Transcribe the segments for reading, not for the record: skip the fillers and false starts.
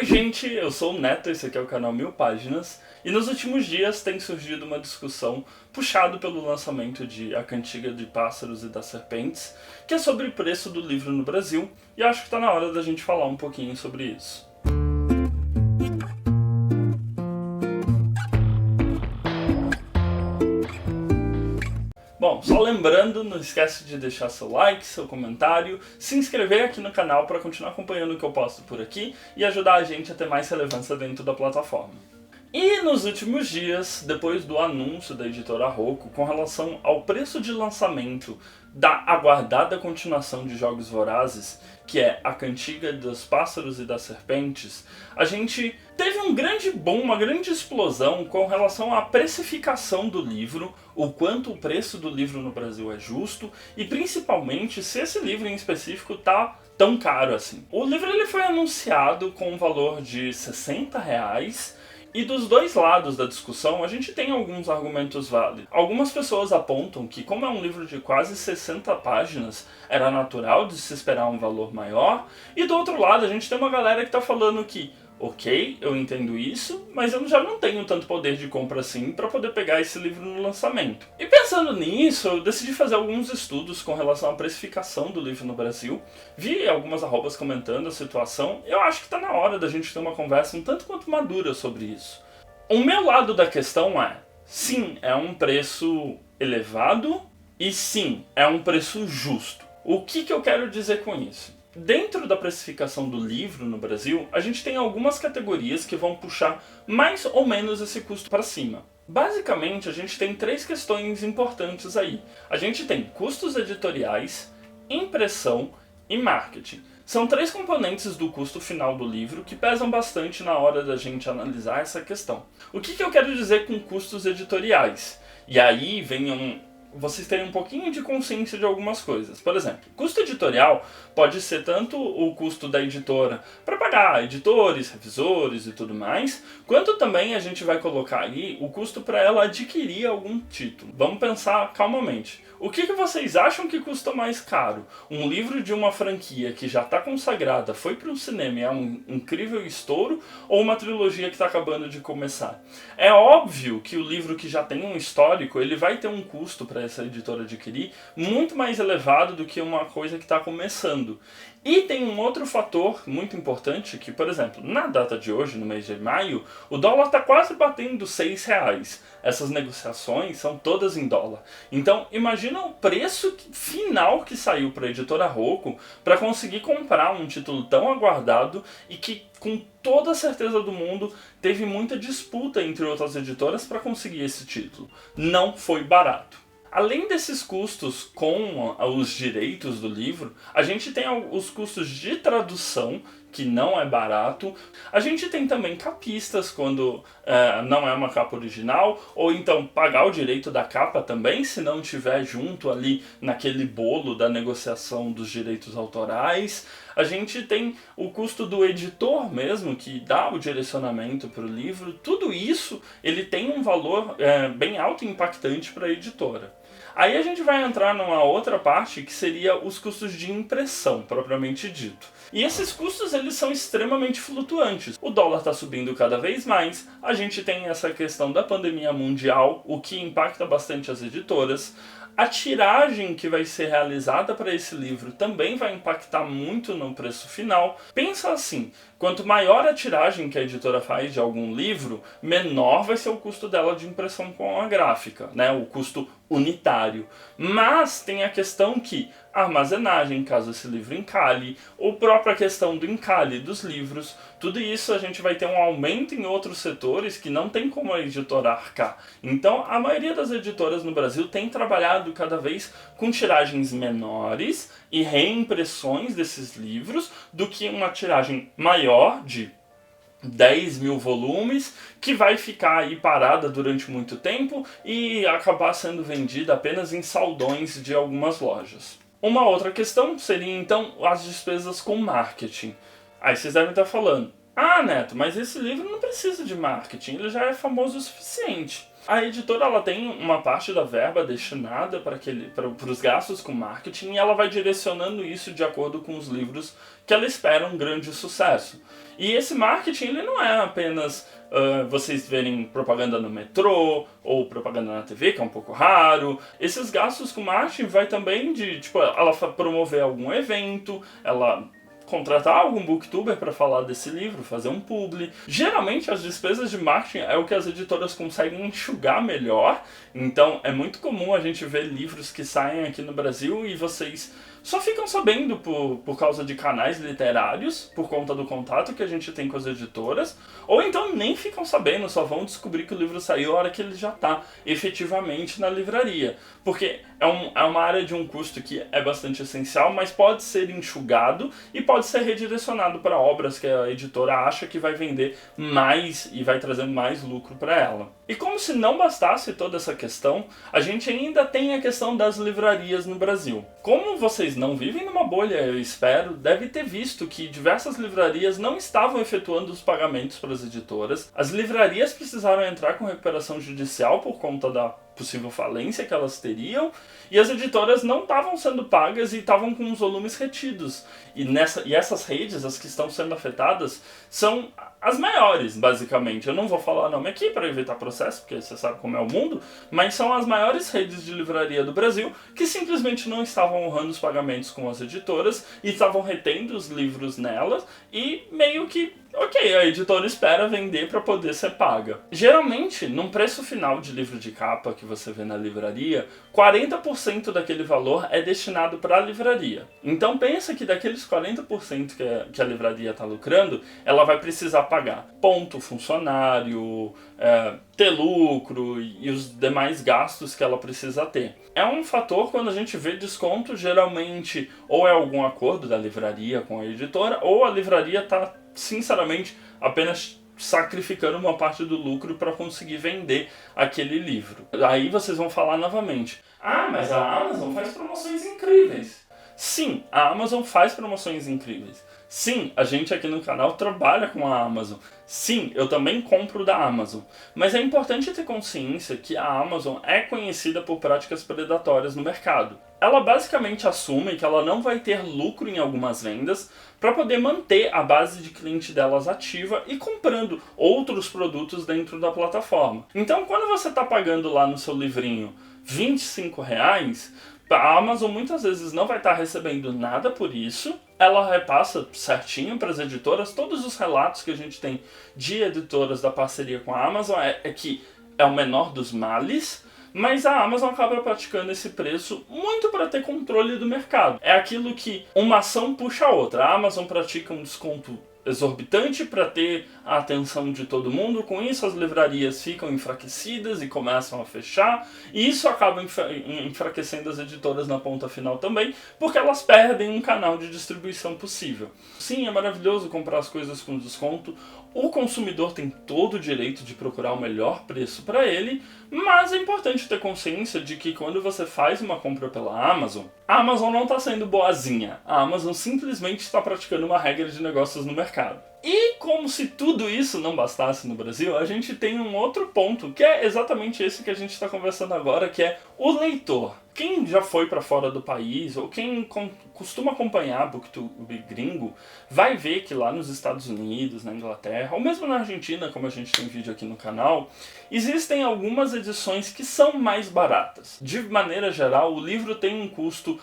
Oi gente, eu sou o Neto, esse aqui é o canal 1000 Páginas, e nos últimos dias tem surgido uma discussão puxado pelo lançamento de A Cantiga de Pássaros e das Serpentes, que é sobre o preço do livro no Brasil, e acho que está na hora da gente falar um pouquinho sobre isso. Bom, só lembrando, não esquece de deixar seu like, seu comentário, se inscrever aqui no canal para continuar acompanhando o que eu posto por aqui e ajudar a gente a ter mais relevância dentro da plataforma. E nos últimos dias, depois do anúncio da editora Rocco com relação ao preço de lançamento da aguardada continuação de Jogos Vorazes, que é A Cantiga dos Pássaros e das Serpentes, a gente teve um grande boom, uma grande explosão com relação à precificação do livro, o quanto o preço do livro no Brasil é justo e principalmente se esse livro em específico tá tão caro assim. O livro ele foi anunciado com um valor de R$60, e dos dois lados da discussão, a gente tem alguns argumentos válidos. Algumas pessoas apontam que, como é um livro de quase 60 páginas, era natural de se esperar um valor maior. E do outro lado, a gente tem uma galera que está falando que, ok, eu entendo isso, mas eu já não tenho tanto poder de compra assim para poder pegar esse livro no lançamento. E pensando nisso, eu decidi fazer alguns estudos com relação à precificação do livro no Brasil. Vi algumas arrobas comentando a situação. Eu acho que está na hora da gente ter uma conversa um tanto quanto madura sobre isso. O meu lado da questão é, sim, é um preço elevado e sim, é um preço justo. O que eu quero dizer com isso? Dentro da precificação do livro no Brasil, a gente tem algumas categorias que vão puxar mais ou menos esse custo para cima. Basicamente, a gente tem três questões importantes aí. A gente tem custos editoriais, impressão e marketing. São três componentes do custo final do livro que pesam bastante na hora da gente analisar essa questão. O que eu quero dizer com custos editoriais? E aí vem vocês terem um pouquinho de consciência de algumas coisas. Por exemplo, custo editorial pode ser tanto o custo da editora para pagar editores, revisores e tudo mais, quanto também a gente vai colocar aí o custo para ela adquirir algum título. Vamos pensar calmamente. O que vocês acham que custa mais caro? Um livro de uma franquia que já está consagrada, foi para o cinema e é um incrível estouro, ou uma trilogia que está acabando de começar? É óbvio que o livro que já tem um histórico, ele vai ter um custo para essa editora adquirir muito mais elevado do que uma coisa que está começando. E tem um outro fator muito importante que, por exemplo, na data de hoje, no mês de maio, o dólar está quase batendo R$6. Essas negociações são todas em dólar. Então, imagina o preço final que saiu para a editora Rocco para conseguir comprar um título tão aguardado e que, com toda a certeza do mundo, teve muita disputa entre outras editoras para conseguir esse título. Não foi barato. Além desses custos com os direitos do livro, a gente tem os custos de tradução, que não é barato. A gente tem também capistas quando não é uma capa original, ou então pagar o direito da capa também, se não tiver junto ali naquele bolo da negociação dos direitos autorais. A gente tem o custo do editor mesmo, que dá o direcionamento para o livro. Tudo isso ele tem um valor bem alto e impactante para a editora. Aí a gente vai entrar numa outra parte que seria os custos de impressão, propriamente dito. E esses custos eles são extremamente flutuantes. O dólar está subindo cada vez mais, a gente tem essa questão da pandemia mundial, o que impacta bastante as editoras. A tiragem que vai ser realizada para esse livro também vai impactar muito no preço final. Pensa assim, quanto maior a tiragem que a editora faz de algum livro, menor vai ser o custo dela de impressão com a gráfica, né? O custo unitário. Mas tem a questão que a armazenagem, caso esse livro encalhe, ou própria questão do encalhe dos livros, tudo isso a gente vai ter um aumento em outros setores que não tem como a editora arcar. Então a maioria das editoras no Brasil tem trabalhado cada vez com tiragens menores e reimpressões desses livros do que uma tiragem maior de 10 mil volumes, que vai ficar aí parada durante muito tempo e acabar sendo vendida apenas em saldões de algumas lojas. Uma outra questão seria então as despesas com marketing. Aí vocês devem estar falando, Neto, mas esse livro não precisa de marketing, ele já é famoso o suficiente. A editora ela tem uma parte da verba destinada para os gastos com marketing e ela vai direcionando isso de acordo com os livros que ela espera um grande sucesso. E esse marketing, ele não é apenas vocês verem propaganda no metrô ou propaganda na TV, que é um pouco raro. Esses gastos com marketing vai também de, tipo, ela promover algum evento, ela contratar algum booktuber para falar desse livro, fazer um publi. Geralmente as despesas de marketing é o que as editoras conseguem enxugar melhor, então é muito comum a gente ver livros que saem aqui no Brasil e vocês só ficam sabendo por causa de canais literários, por conta do contato que a gente tem com as editoras, ou então nem ficam sabendo, só vão descobrir que o livro saiu a hora que ele já está efetivamente na livraria. Porque é uma área de um custo que é bastante essencial, mas pode ser enxugado e pode ser redirecionado para obras que a editora acha que vai vender mais e vai trazer mais lucro para ela. E como se não bastasse toda essa questão, a gente ainda tem a questão das livrarias no Brasil. Como vocês não vivem numa bolha, eu espero, deve ter visto que diversas livrarias não estavam efetuando os pagamentos para as editoras. As livrarias precisaram entrar com recuperação judicial por conta da possível falência que elas teriam, e as editoras não estavam sendo pagas e estavam com os volumes retidos. E essas redes, as que estão sendo afetadas, são as maiores, basicamente. Eu não vou falar nome aqui para evitar processo, porque você sabe como é o mundo, mas são as maiores redes de livraria do Brasil que simplesmente não estavam honrando os pagamentos com as editoras e estavam retendo os livros nelas e meio que ok, a editora espera vender para poder ser paga. Geralmente, num preço final de livro de capa que você vê na livraria, 40% daquele valor é destinado para a livraria. Então pensa que daqueles 40% que a livraria está lucrando, ela vai precisar pagar ponto funcionário, ter lucro e os demais gastos que ela precisa ter. É um fator quando a gente vê desconto, geralmente ou é algum acordo da livraria com a editora, ou a livraria está sinceramente apenas sacrificando uma parte do lucro para conseguir vender aquele livro. Aí vocês vão falar novamente: ah, mas a Amazon faz promoções incríveis. Sim, a Amazon faz promoções incríveis. Sim, a gente aqui no canal trabalha com a Amazon. Sim, eu também compro da Amazon. Mas é importante ter consciência que a Amazon é conhecida por práticas predatórias no mercado. Ela basicamente assume que ela não vai ter lucro em algumas vendas para poder manter a base de cliente delas ativa e comprando outros produtos dentro da plataforma. Então, quando você está pagando lá no seu livrinho R$25, a Amazon muitas vezes não vai estar recebendo nada por isso. Ela repassa certinho para as editoras. Todos os relatos que a gente tem de editoras da parceria com a Amazon é que é o menor dos males, mas a Amazon acaba praticando esse preço muito para ter controle do mercado. É aquilo que uma ação puxa a outra. A Amazon pratica um desconto exorbitante para ter a atenção de todo mundo. Com isso as livrarias ficam enfraquecidas e começam a fechar, e isso acaba enfraquecendo as editoras na ponta final também, porque elas perdem um canal de distribuição possível. Sim, é maravilhoso comprar as coisas com desconto, o consumidor tem todo o direito de procurar o melhor preço para ele, mas é importante ter consciência de que quando você faz uma compra pela Amazon, a Amazon não está sendo boazinha, a Amazon simplesmente está praticando uma regra de negócios no mercado. E como se tudo isso não bastasse no Brasil, a gente tem um outro ponto, que é exatamente esse que a gente está conversando agora, que é o leitor. Quem já foi para fora do país, ou quem costuma acompanhar BookTube gringo, vai ver que lá nos Estados Unidos, na Inglaterra, ou mesmo na Argentina, como a gente tem vídeo aqui no canal, existem algumas edições que são mais baratas. De maneira geral, o livro tem um custo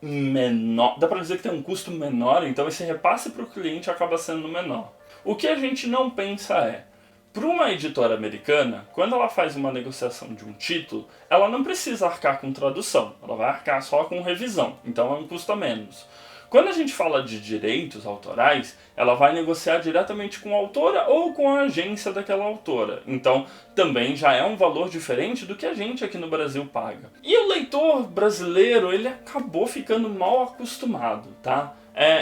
menor, dá para dizer que tem um custo menor, então esse repasse para o cliente acaba sendo menor. O que a gente não pensa é, para uma editora americana, quando ela faz uma negociação de um título, ela não precisa arcar com tradução, ela vai arcar só com revisão, então é um custo a menos. Quando a gente fala de direitos autorais, ela vai negociar diretamente com a autora ou com a agência daquela autora. Então, também já é um valor diferente do que a gente aqui no Brasil paga. E o leitor brasileiro, ele acabou ficando mal acostumado, tá?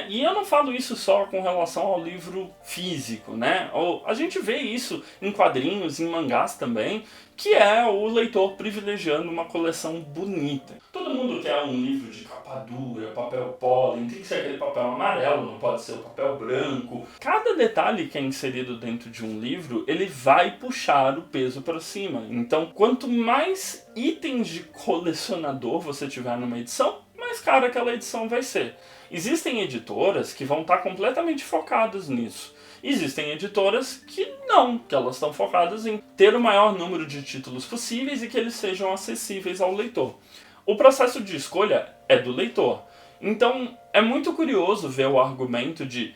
E eu não falo isso só com relação ao livro físico, né? A gente vê isso em quadrinhos, em mangás também, que é o leitor privilegiando uma coleção bonita. Todo mundo quer um livro de capa dura, papel pólen, tem que ser aquele papel amarelo, não pode ser o papel branco. Cada detalhe que é inserido dentro de um livro, ele vai puxar o peso para cima. Então, quanto mais itens de colecionador você tiver numa edição, mais cara aquela edição vai ser. Existem editoras que vão estar completamente focadas nisso. Existem editoras que não, que elas estão focadas em ter o maior número de títulos possíveis e que eles sejam acessíveis ao leitor. O processo de escolha é do leitor. Então, é muito curioso ver o argumento de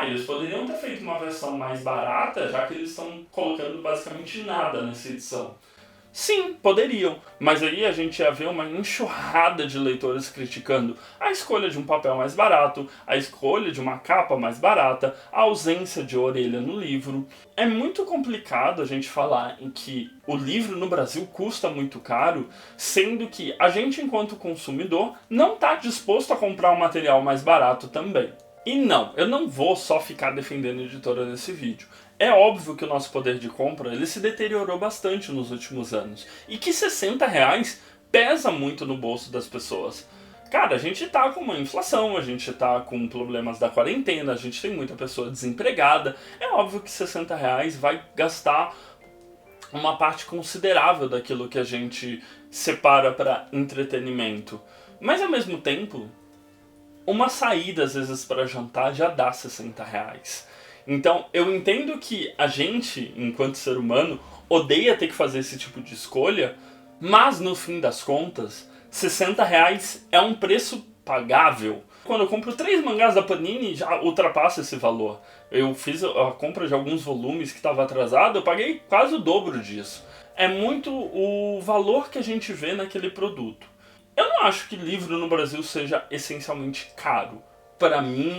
eles poderiam ter feito uma versão mais barata, já que eles estão colocando basicamente nada nessa edição. Sim, poderiam, mas aí a gente ia ver uma enxurrada de leitores criticando a escolha de um papel mais barato, a escolha de uma capa mais barata, a ausência de orelha no livro. É muito complicado a gente falar em que o livro no Brasil custa muito caro, sendo que a gente, enquanto consumidor, não está disposto a comprar um material mais barato também. E não, eu não vou só ficar defendendo a editora nesse vídeo. É óbvio que o nosso poder de compra ele se deteriorou bastante nos últimos anos. E que R$60 pesa muito no bolso das pessoas. Cara, a gente tá com uma inflação, a gente tá com problemas da quarentena, a gente tem muita pessoa desempregada. É óbvio que R$60 vai gastar uma parte considerável daquilo que a gente separa para entretenimento. Mas ao mesmo tempo, uma saída às vezes para jantar já dá R$60. Então, eu entendo que a gente, enquanto ser humano, odeia ter que fazer esse tipo de escolha, mas no fim das contas, R$60 é um preço pagável. Quando eu compro 3 mangás da Panini, já ultrapassa esse valor. Eu fiz a compra de alguns volumes que estava atrasado, eu paguei quase o dobro disso. É muito o valor que a gente vê naquele produto. Eu não acho que livro no Brasil seja essencialmente caro. Para mim,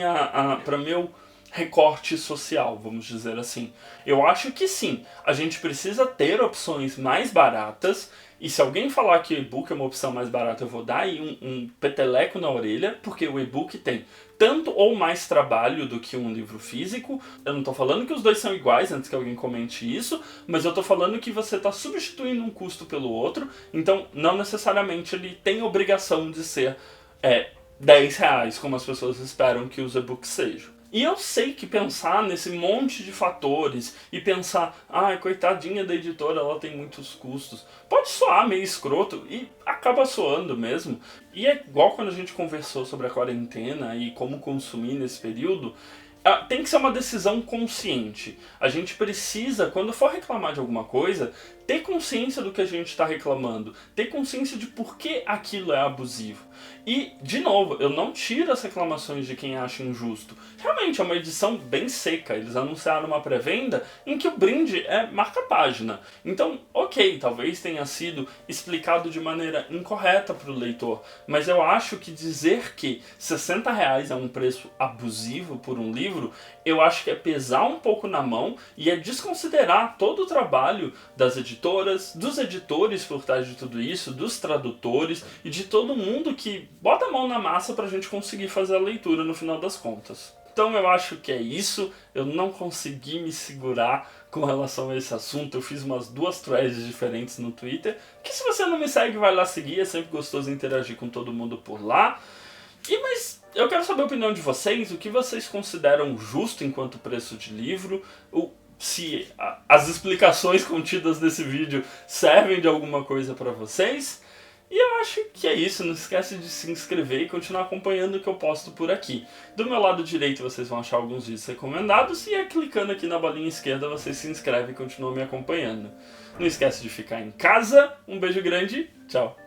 para meu recorte social, vamos dizer assim. Eu acho que sim, a gente precisa ter opções mais baratas, e se alguém falar que o e-book é uma opção mais barata, eu vou dar aí um peteleco na orelha, porque o e-book tem tanto ou mais trabalho do que um livro físico. Eu não estou falando que os dois são iguais, antes que alguém comente isso, mas eu estou falando que você está substituindo um custo pelo outro, então não necessariamente ele tem obrigação de ser R$10, como as pessoas esperam que os e-books sejam. E eu sei que pensar nesse monte de fatores e pensar, coitadinha da editora, ela tem muitos custos, pode soar meio escroto e acaba soando mesmo. E é igual quando a gente conversou sobre a quarentena e como consumir nesse período, tem que ser uma decisão consciente. A gente precisa, quando for reclamar de alguma coisa, ter consciência do que a gente está reclamando, ter consciência de por que aquilo é abusivo. E, de novo, eu não tiro as reclamações de quem acha injusto. Realmente é uma edição bem seca. Eles anunciaram uma pré-venda em que o brinde é marca-página. Então, ok, talvez tenha sido explicado de maneira incorreta para o leitor, mas eu acho que dizer que R$60 é um preço abusivo por um livro, eu acho que é pesar um pouco na mão e é desconsiderar todo o trabalho das editoras, dos editores por trás de tudo isso, dos tradutores e de todo mundo que bota a mão na massa pra gente conseguir fazer a leitura no final das contas. Então eu acho que é isso, eu não consegui me segurar com relação a esse assunto, eu fiz umas 2 threads diferentes no Twitter, que se você não me segue vai lá seguir, é sempre gostoso interagir com todo mundo por lá. Mas eu quero saber a opinião de vocês, o que vocês consideram justo enquanto preço de livro, se as explicações contidas nesse vídeo servem de alguma coisa pra vocês. E eu acho que é isso, não esquece de se inscrever e continuar acompanhando o que eu posto por aqui. Do meu lado direito vocês vão achar alguns vídeos recomendados e clicando aqui na bolinha esquerda você se inscreve e continua me acompanhando. Não esquece de ficar em casa, um beijo grande, tchau!